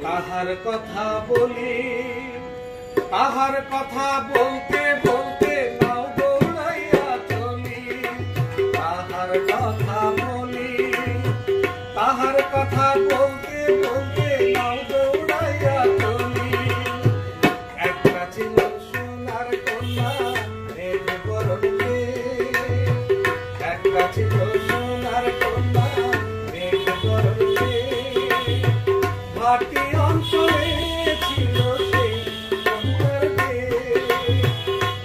তাহার কথা বলি, তাহার কথা বলতে বলতে নাও দৌড়াইয়া চলি। তাহার কথা বলি, তাহার কথা বলতে বলতে নাও দৌড়াইয়া চলি। একটা ছিল সোনার কন্যা মেঘ বরণে, একটা ছিল সোনার কন্যা মেঘ বরণে। ভাটি অঞ্চলে ছিল সেই কন্যার দেশ,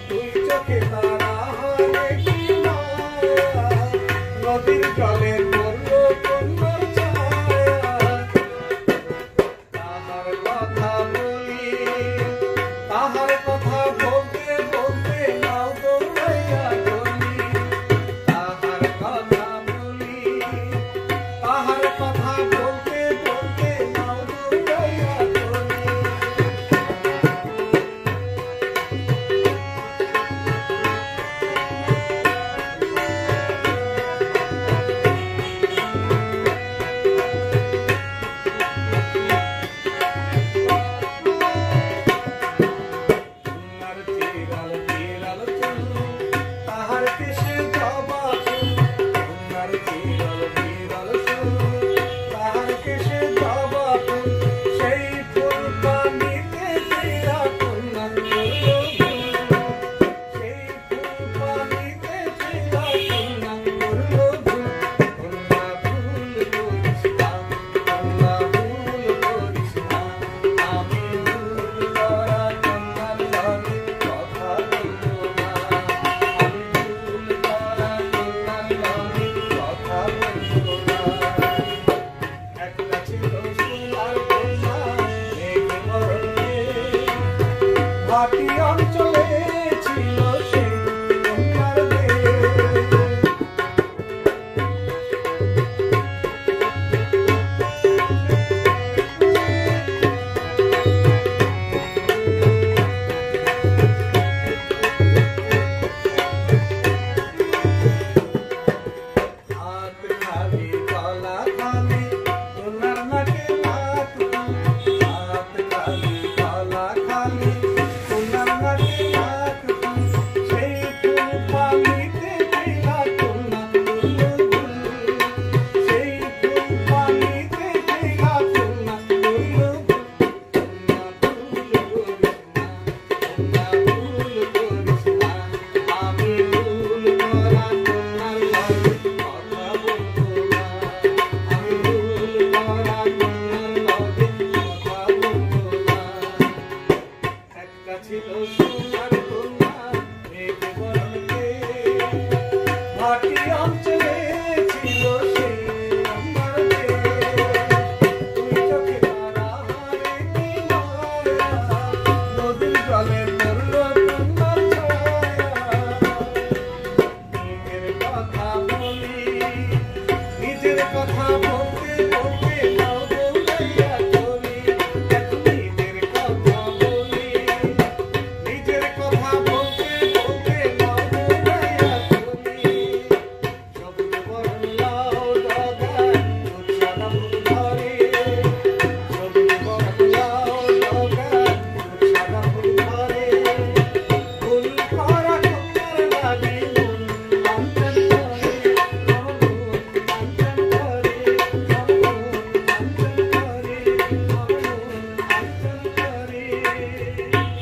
দুই চোখে তারা হারে কি মায়া, নদীর জলে পড়ল কন্যার ছায়া। তাহার কথা বলি, তাহার কথা বলতে বলতে নাও দৌড়াইয়া চলি। তাহার কথা বলি, তাহার কথা বলতে বলতে নাও দৌড়াইয়া চলি। কন্যার চিরাল চিরাল চুল, তাহার কেশে জবা ফুল। কন্যার চিরাল চিরাল চুল, তাহার কেশে জবা ফুল। সেই ফুল পানিতে দিয়া কন্যার করল ভুল, সেই ফুল পানিতে দিয়া কন্যার করল ভুল। কন্যা ভুল করিস না, কন্যা ভুল করিস না, আমি ভুল করা কন্যার লগে কথা বলবো না। আমি ভুল করা কন্যার লগে কথা বলবো না। একটা ছিল সোনার কন্যা মেঘ বরণে, ভাটি